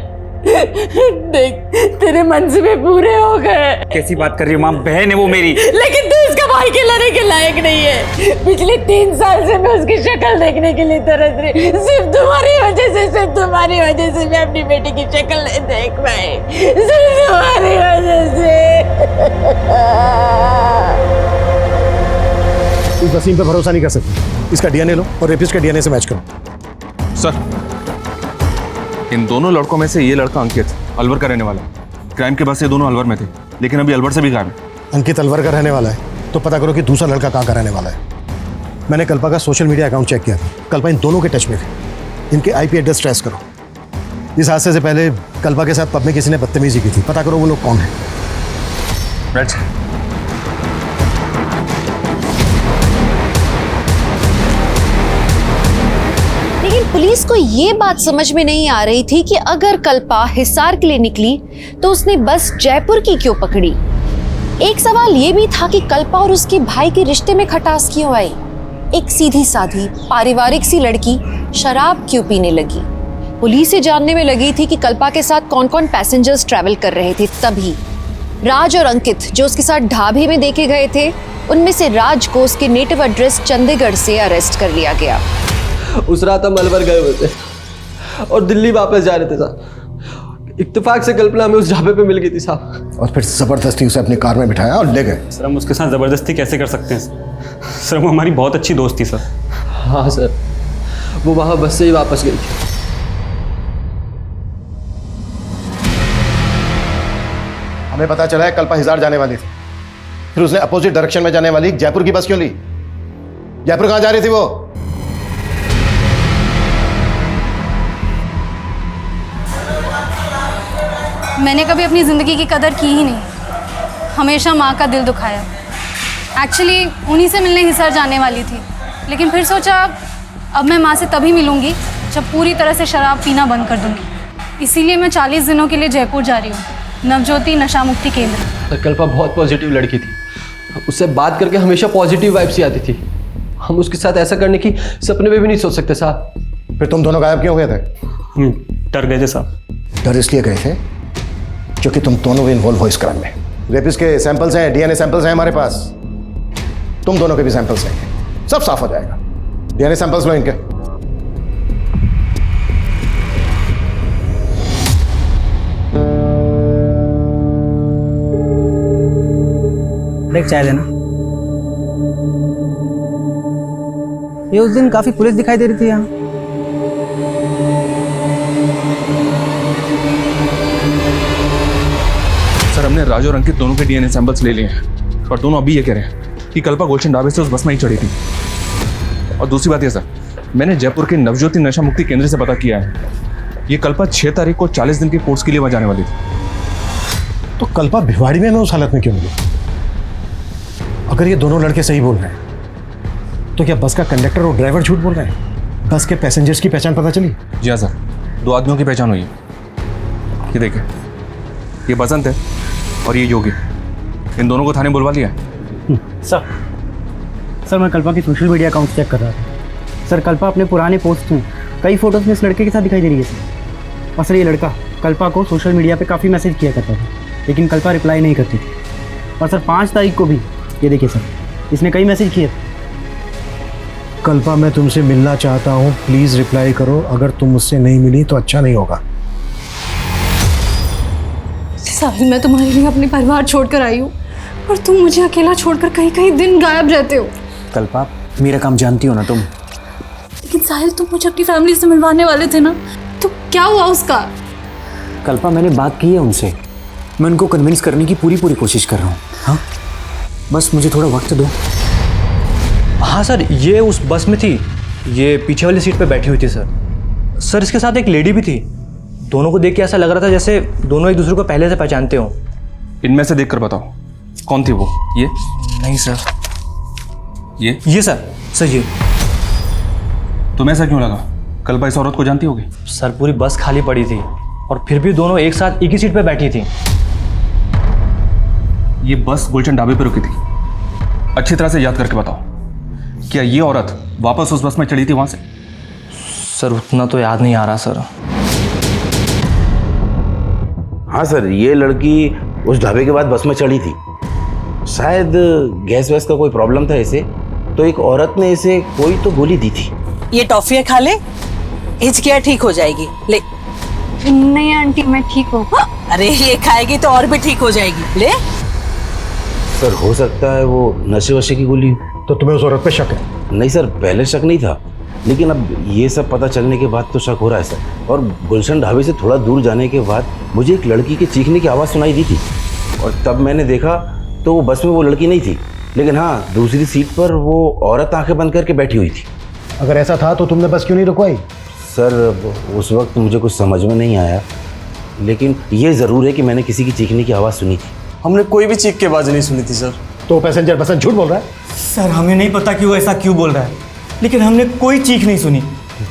देख तेरे मंसूबे पूरे हो गए। कैसी बात कर रही हो माँ? बहन है वो मेरी। लेकिन तू इसका भाई कहलाने के लायक नहीं है। पिछले 3 साल से मैं उसकी शक्ल देखने के लिए तरस रही। सिर्फ तुम्हारी वजह से मैं अपनी बेटी की शक्ल नहीं देख पाई। सिर्फ तुम्हारी वजह से। इस वसीम पे भरोसा नहीं कर सकते। इसका डीएनए लो और रेपिस्ट के डीएनए से मैच करो। सर, इन दोनों लड़कों में से ये लड़का अंकित अलवर का रहने वाला है। क्राइम के बाद से दोनों अलवर में थे, लेकिन अभी अलवर से भी गायब है। अंकित अलवर का रहने वाला है तो पता करो कि दूसरा लड़का कहाँ का रहने वाला है। मैंने कल्पा का सोशल मीडिया अकाउंट चेक किया था। कल्पा इन दोनों के टच में थे। इनके आईपी एड्रेस ट्रेस करो। इस हादसे से पहले कल्पा के साथ पब में किसी ने बदतमीजी की थी। पता करो वो लोग कौन है। राइट। लेकिन पुलिस को ये बात समझ में नहीं आ रही थी कि अगर कल्पा हिसार के लिए निकली तो उसने बस जयपुर की क्यों पकड़ी। एक सवाल ये भी था कि कल्पा और उसके भाई के रिश्ते में खटास क्यों आई। एक सीधी साधी पारिवारिक सी लड़की शराब क्यों पीने लगी। पुलिस ये जानने में लगी थी कि कल्पा के साथ कौन कौन पैसेंजर्स ट्रैवल कर रहे थे। तभी राज और अंकित जो उसके साथ ढाबे में देखे गए थे, उनमें से राज को उसके नेटिव एड्रेस चंडीगढ़ से अरेस्ट कर लिया गया। उस रात हम अलवर गए हुए थे और दिल्ली वापस जा रहे थे साहब। इत्तेफाक से कल्पना हमें उस ढाबे पे मिल गई थी साहब। और फिर जबरदस्ती उसे अपनी कार में बिठाया और ले गए। सर हम उसके साथ ज़बरदस्ती कैसे कर सकते हैं सर? वो हमारी बहुत अच्छी दोस्त थी सर। हाँ सर, वो वहाँ बस से ही वापस गई थी। हमें पता चला है कल्पा हिसार जाने वाली थी, फिर उसने अपोजिट डायरेक्शन में जाने वाली जयपुर की बस क्यों ली? जयपुर कहाँ जा रही थी वो? मैंने कभी अपनी ज़िंदगी की कदर की ही नहीं। हमेशा माँ का दिल दुखाया। एक्चुअली उन्हीं से मिलने हिसार जाने वाली थी, लेकिन फिर सोचा अब मैं माँ से तभी मिलूँगी जब पूरी तरह से शराब पीना बंद कर दूँगी। इसीलिए मैं 40 दिनों के लिए जयपुर जा रही हूँ, नवज्योति नशा मुक्ति केंद्र। सर कल्पा बहुत पॉजिटिव लड़की थी। उससे बात करके हमेशा पॉजिटिव वाइब्स ही आती थी। हम उसके साथ ऐसा करने की सपने में भी नहीं सोच सकते साहब। फिर तुम दोनों गायब क्यों हुए थे? डर गए थे साहब। डर इसलिए गए थे क्योंकि तुम दोनों भी इन्वॉल्व हो इस क्राइम में। रेपिस्ट के सैंपल्स हैं, डीएनए सैंपल्स हैं हमारे पास। तुम दोनों के भी सैंपल्स लेंगे, सब साफ हो जाएगा। डीएनए सैंपल्स लो इनके। देख चाय लेना। ये उस दिन काफी पुलिस दिखाई दे रही थी यहाँ। सर हमने राज और अंकित दोनों के डीएनए सैंपल्स ले लिए हैं और दोनों अभी ये कह रहे हैं कि कल्पा गुलशन ढाबे से उस बस में ही चढ़ी थी। और दूसरी बात ये सर, मैंने जयपुर के नवज्योति नशा मुक्ति केंद्र से पता किया है, ये कल्पा 6 तारीख को 40 दिन के कोर्स के लिए वहाँ जाने वाली थी। तो कल्पा भिवाड़ी में उस हालत में क्यों मिली? अगर ये दोनों लड़के सही बोल रहे हैं तो क्या बस का कंडक्टर और ड्राइवर झूठ बोल रहे हैं? बस के पैसेंजर्स की पहचान पता चली? जी हाँ सर, 2 आदमियों की पहचान हुई है। ये देखिए, ये बसंत है और ये योगी। इन दोनों को थाने बुलवा लिया है। सर मैं कल्पा की सोशल मीडिया अकाउंट चेक कर रहा था। सर कल्पा अपने पुराने पोस्ट में कई फोटोज में इस लड़के के साथ दिखाई दे रही है सर। और सर ये लड़का कल्पा को सोशल मीडिया पे काफ़ी मैसेज किया करता था, लेकिन कल्पा रिप्लाई नहीं करती थी। और सर 5 तारीख को भी ये देखिए सर, इसने कई मैसेज किए। कल्पा मैं तुमसे मिलना चाहता हूँ, प्लीज़ रिप्लाई करो। अगर तुम मुझसे नहीं मिली तो अच्छा नहीं होगा। साहिल मैं तुम्हारे लिए अपने परिवार छोड़कर आई हूँ और तुम मुझे अकेला छोड़कर कहीं कहीं दिन गायब रहते हो। कल्पा मेरा काम जानती हो ना तुम। लेकिन साहिल तुम मुझे अपनी फैमिली से मिलवाने वाले थे ना, तो क्या हुआ उसका? कल्पा मैंने बात की है उनसे, मैं उनको कन्विंस करने की पूरी कोशिश कर रहा हूँ। हाँ बस मुझे थोड़ा वक्त दो। हाँ सर, ये उस बस में थी, ये पीछे वाली सीट पे बैठी हुई थी सर। सर इसके साथ एक लेडी भी थी। दोनों को देख के ऐसा लग रहा था जैसे दोनों एक दूसरे को पहले से पहचानते हो। इनमें से देखकर बताओ कौन थी वो? ये नहीं सर। ये सर ये। तुम्हें ऐसा क्यों लगा? कल्पा इस औरत को जानती होगी? सर पूरी बस खाली पड़ी थी और फिर भी दोनों एक साथ एक ही सीट पे बैठी थी। ये बस गुलशन ढाबे पे रुकी थी। अच्छी तरह से याद करके बताओ। क्या ये औरत वापस उस बस में चढ़ी थी वहां से? सर उतना तो याद नहीं आ रहा सर। हाँ सर, ये लड़की उस ढाबे के बाद बस में चढ़ी थी। शायद गैस वैस का कोई प्रॉब्लम था इसे, तो एक औरत ने इसे कोई तो गोली दी थी। ये टॉफियाँ खा ले, हिचकियाँ ठीक हो जाएगी। ले। नहीं आंटी, मैं ठीक हूँ। अरे ये खाएगी तो और भी ठीक हो जाएगी। ले। सर हो सकता है वो नशे वशे की गोली। तो तुम्हें उस औरत पे शक है? नहीं सर, पहले शक नहीं था, लेकिन अब ये सब पता चलने के बाद तो शक हो रहा है सर। और गुलशन ढाबे से थोड़ा दूर जाने के बाद मुझे एक लड़की के चीखने की आवाज़ सुनाई दी थी, और तब मैंने देखा तो वो बस में वो लड़की नहीं थी, लेकिन हाँ दूसरी सीट पर वो औरत आंखें बंद करके बैठी हुई थी। अगर ऐसा था तो तुमने बस क्यों नहीं रुकवाई? सर उस वक्त मुझे कुछ समझ में नहीं आया, लेकिन ये ज़रूर है कि मैंने किसी की चीखने की आवाज़ सुनी थी। हमने कोई भी चीख की आवाज़ नहीं सुनी थी सर। तो पैसेंजर बस झूठ बोल रहा है? सर हमें नहीं पता कि वो ऐसा क्यों बोल रहा है, लेकिन हमने कोई चीख नहीं सुनी।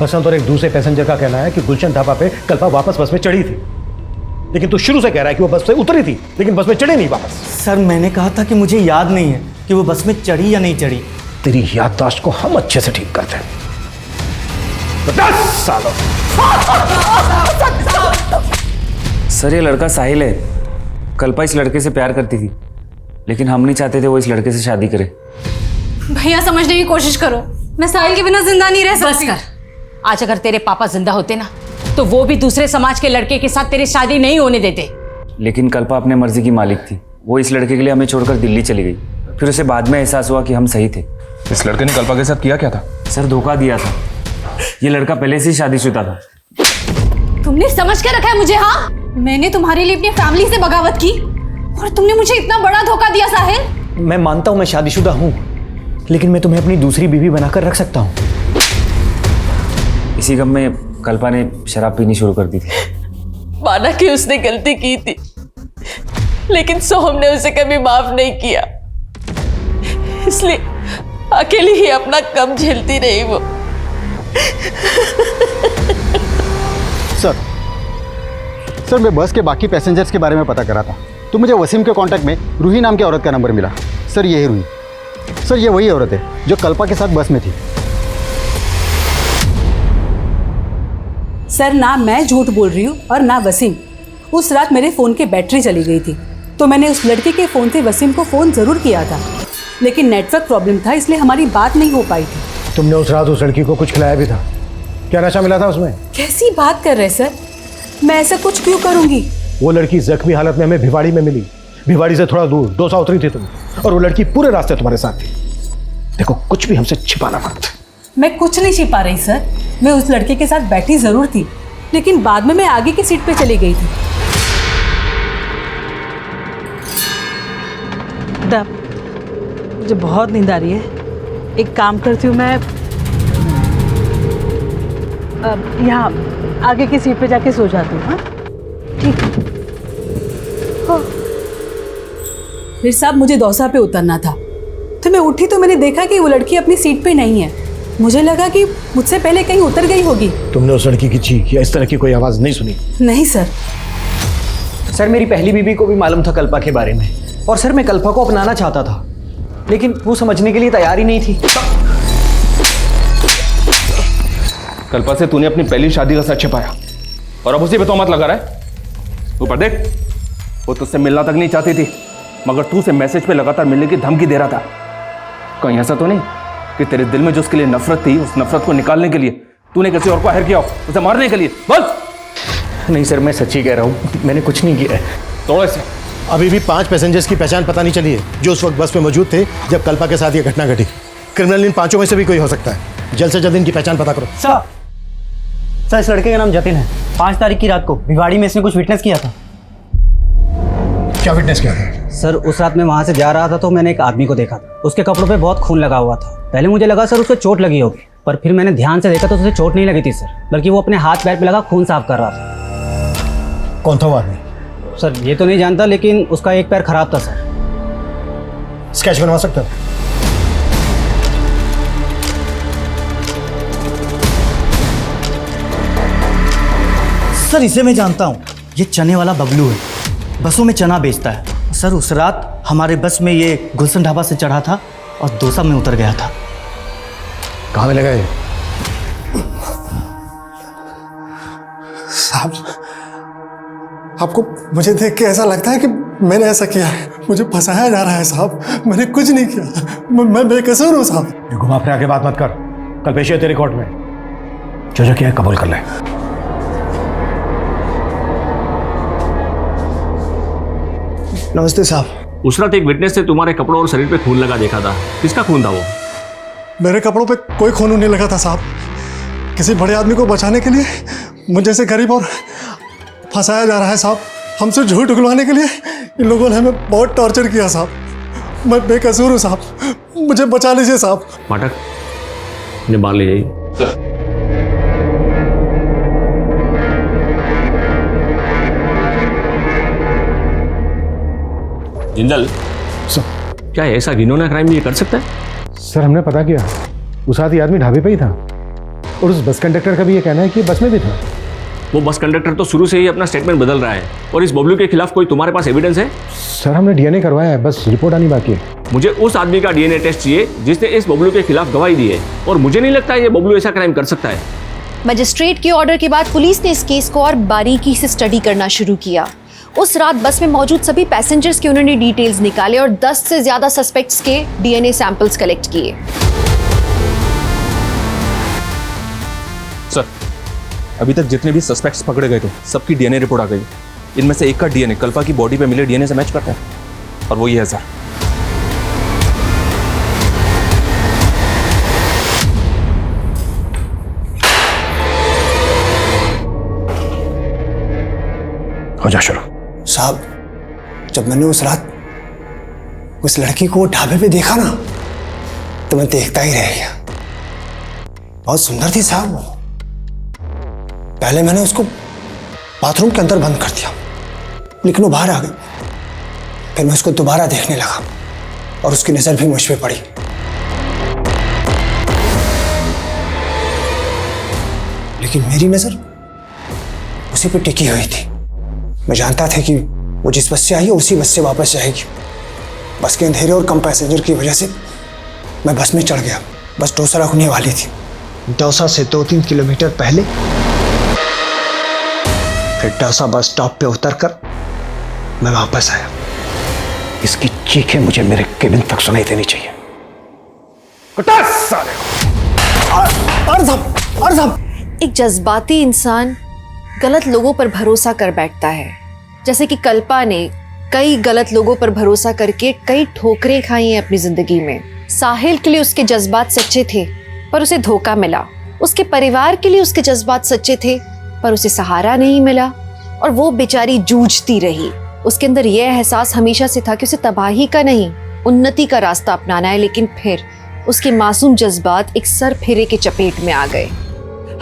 बसंत और एक दूसरे पैसेंजर का कहना है कि गुलशन ढाबा पे कल्पा वापस बस में चढ़ी थी, लेकिन तू शुरू से कह रहा है कि वो बस से उतरी थी लेकिन बस में चढ़ी नहीं वापस। सर मैंने कहा था कि मुझे याद नहीं है कि वो बस में चढ़ी या नहीं चढ़ी। तेरी याददाश्त को हम अच्छे से ठीक करते हैं। 10 सालों। सर ये लड़का साहिल है। कल्पा इस लड़के से प्यार करती थी, लेकिन हम नहीं चाहते थे वो इस लड़के से शादी करे। भैया समझने की कोशिश करो, मैं साहिल के बिना जिंदा नहीं रह बस सकती। कर। आज अगर तेरे पापा जिंदा होते ना, तो वो भी दूसरे समाज के लड़के के साथ तेरी शादी नहीं होने देते। लेकिन कल्पा अपने मर्जी की मालिक थी। वो इस लड़के के लिए हमें छोड़कर दिल्ली चली गई। फिर उसे बाद में एहसास हुआ कि हम सही थे। इस लड़के ने कल्पा के साथ किया क्या था? सर धोखा दिया था। ये लड़का पहले से ही शादीशुदा था। तुमने समझ के रखा है मुझे? हाँ, मैंने तुम्हारे लिए अपनी फैमिली से बगावत की और तुमने मुझे इतना बड़ा धोखा दिया साहिल। मैं मानता हूँ मैं शादीशुदा हूँ, लेकिन मैं तुम्हें अपनी दूसरी बीवी बनाकर रख सकता हूँ। इसी गम में कल्पा ने शराब पीनी शुरू कर दी थी। माना कि उसने गलती की थी, लेकिन सोहम ने उसे कभी माफ नहीं किया, इसलिए अकेली ही अपना कम झेलती रही वो। सर मैं बस के बाकी पैसेंजर्स के बारे में पता करा था, तो मुझे वसीम के कांटेक्ट में रूही नाम की औरत का नंबर मिला। सर ये है रूही। सर ये वही औरत है जो कल्पा के साथ बस में थी। सर ना मैं झूठ बोल रही हूँ और ना वसीम। उस रात मेरे फ़ोन की बैटरी चली गई थी, तो मैंने उस लड़के के फ़ोन से वसीम को फ़ोन ज़रूर किया था, लेकिन नेटवर्क प्रॉब्लम था, इसलिए हमारी बात नहीं हो पाई थी। तुमने उस रात उस लड़की को कुछ खिलाया भी था? क्या नशा मिला था उसमें? कैसी बात कर रहे सर, मैं ऐसा कुछ क्यों करूँगी? वो लड़की जख्मी हालत में हमें भिवाड़ी में मिली। भिवाड़ी से थोड़ा दूर डोसा उतरी थी तुम, और वो लड़की पूरे रास्ते तुम्हारे साथ थी। देखो कुछ भी हमसे छिपाना मत। मैं कुछ नहीं छिपा रही सर, मैं उस लड़के के साथ बैठी ज़रूर थी, लेकिन बाद में मैं आगे की सीट पे चली गई थी। मुझे बहुत नींद आ रही है, एक काम करती हूँ मैं यहाँ आगे की सीट पे जाके सो जाती हूँ। हाँ ठीक है। फिर साहब मुझे दौसा पे उतरना था, तो मैं उठी तो मैंने देखा कि वो लड़की अपनी सीट पे नहीं है। मुझे लगा कि मुझसे पहले कहीं उतर गई होगी। तुमने उस लड़की की चीख या इस तरह की कोई आवाज़ नहीं सुनी? नहीं सर। सर मेरी पहली बीवी को भी मालूम था कल्पा के बारे में, और सर मैं कल्पा को अपनाना चाहता था, लेकिन वो समझने के लिए तैयार ही नहीं थी। कल्पा से तूने अपनी पहली शादी का सच छिपाया और अब उसी पे तोहमत लगा रहा है। ऊपर देख, वो तुझसे मिलना तक नहीं चाहती थी, मगर तू उसे मैसेज पे लगातार मिलने की धमकी दे रहा था। कहीं ऐसा तो नहीं कि तेरे दिल में जो उसके लिए नफरत थी, उस नफरत को निकालने के लिए तूने किसी और को हायर किया हो, उसे मारने के लिए? बोल। नहीं सर, मैं सच्ची कह रहा हूँ, मैंने कुछ नहीं किया है। तोड़ो इसे। अभी भी 5 पैसेंजर्स की पहचान पता नहीं चली है जो उस वक्त बस में मौजूद थे जब कल्पा के साथ ये घटना घटी। क्रिमिनल इन 5 में से भी कोई हो सकता है। जल्द से जल्द इनकी पहचान पता करो। सर इस लड़के का नाम जतिन है। 5 तारीख की रात को भिवाड़ी में इसने कुछ विटनेस किया था। क्या विटनेस किया था? सर उस रात मैं वहाँ से जा रहा था तो मैंने एक आदमी को देखा था, उसके कपड़ों पे बहुत खून लगा हुआ था। पहले मुझे लगा सर उसको चोट लगी होगी, पर फिर मैंने ध्यान से देखा तो उसे चोट नहीं लगी थी सर, बल्कि वो अपने हाथ पैर पे लगा खून साफ कर रहा था। कौन था वो आदमी? सर ये तो नहीं जानता, लेकिन उसका एक पैर खराब था सर। स्केच बनवा सकते हो? सर इसे मैं जानता हूँ, ये चने वाला बबलू है, बसों में चना बेचता है। सर उस रात हमारे बस में ये गुलशन ढाबा से चढ़ा था और डोसा में उतर गया था। कहाँ मिलेगा ये? साहब, आपको मुझे देख के ऐसा लगता है कि मैंने ऐसा किया है। मुझे फंसाया जा रहा है साहब। मैंने कुछ नहीं किया। मैं बेकसूर हूँ साहब। ये घुमा फिरा के बात मत कर। कल पेशी है तेरी कोर्ट में। जो किया है कबूल कर ले। नमस्ते साहब। उस रात एक विटनेस ने तुम्हारे कपड़ों और शरीर पे खून लगा देखा था। किसका खून था वो? मेरे कपड़ों पे कोई खून नहीं लगा था साहब। किसी बड़े आदमी को बचाने के लिए मुझे जैसे गरीब और फंसाया जा रहा है साहब। हमसे झूठ उगलवाने के लिए इन लोगों ने हमें बहुत टॉर्चर किया साहब। मैं बेकसूर हूँ साहब। मुझे बचा लीजिए साहब। पाठक, इन्हें बाहर ले जाइए। जिंदल, क्या ऐसा घिनौना क्राइम ये कर सकता है? सर हमने पता किया, उस आदमी ढाबे पे ही था और उस बस कंडक्टर का भी ये कहना है कि बस में भी था। वो बस कंडक्टर तो शुरू से ही अपना स्टेटमेंट बदल रहा है। और इस बबलू के खिलाफ कोई तुम्हारे पास एविडेंस है? सर हमने डीएनए करवाया है, बस रिपोर्ट आनी बाकी है। मुझे उस आदमी का डीएनए टेस्ट चाहिए जिसने इस बबलू के खिलाफ गवाही दी है। और मुझे नहीं लगता ये बबलू ऐसा क्राइम कर सकता है। मजिस्ट्रेट के ऑर्डर के बाद पुलिस ने इस केस को और बारीकी से स्टडी करना शुरू किया। उस रात बस में मौजूद सभी पैसेंजर्स के उन्होंने डिटेल्स निकाले और 10 से ज्यादा सस्पेक्ट्स के डीएनए सैंपल्स कलेक्ट किए। सर, अभी तक जितने भी सस्पेक्ट्स पकड़े गए थे सबकी डीएनए रिपोर्ट आ गई। इनमें से एक का डीएनए कल्पा की बॉडी पे मिले डीएनए से मैच करता है और वो ये है सर। हो जा शुरू। साहब, जब मैंने उस रात उस लड़की को ढाबे पे देखा ना तो मैं देखता ही रह गया। बहुत सुंदर थी साहब वो। पहले मैंने उसको बाथरूम के अंदर बंद कर दिया, लेकिन वो बाहर आ गई। फिर मैं उसको दोबारा देखने लगा और उसकी नजर भी मुझ पे पड़ी। लेकिन मेरी नजर उसी पे टिकी हुई थी। मैं जानता था कि वो जिस बस से आई है उसी बस से वापस जाएगी। बस के अंधेरे और कम पैसेंजर की वजह से मैं बस में चढ़ गया। बस डोसा रुकने वाली थी। डोसा से 2-3 किलोमीटर पहले फिर डोसा बस स्टॉप पे उतरकर मैं वापस आया। इसकी चीखें मुझे मेरे केबिन तक सुनाई देनी चाहिए। एक जज्बाती इंसान गलत लोगों पर भरोसा कर बैठता है। जैसे कि कल्पा ने कई गलत लोगों पर भरोसा करके कई ठोकरें खाई हैं अपनी जिंदगी में। साहिल के लिए उसके जज्बात सच्चे थे पर उसे धोखा मिला। उसके परिवार के लिए उसके जज्बात सच्चे थे पर उसे सहारा नहीं मिला और वो बेचारी जूझती रही। उसके अंदर यह एहसास हमेशा से था कि उसे तबाही का नहीं उन्नति का रास्ता अपनाना है। लेकिन फिर उसके मासूम जज्बात एक सर फेरे के चपेट में आ गए।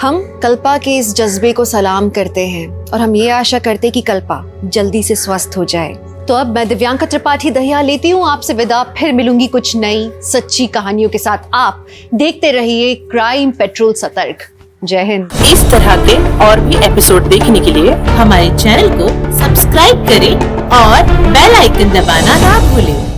हम कल्पा के इस जज्बे को सलाम करते हैं और हम ये आशा करते हैं कि कल्पा जल्दी से स्वस्थ हो जाए। तो अब मैं दिव्यांका त्रिपाठी दहिया लेती हूँ आपसे विदा। फिर मिलूंगी कुछ नई सच्ची कहानियों के साथ। आप देखते रहिए क्राइम पेट्रोल सतर्क। जय हिंद। इस तरह के और भी एपिसोड देखने के लिए हमारे चैनल को सब्सक्राइब करें और बेल आइकन दबाना ना भूलें।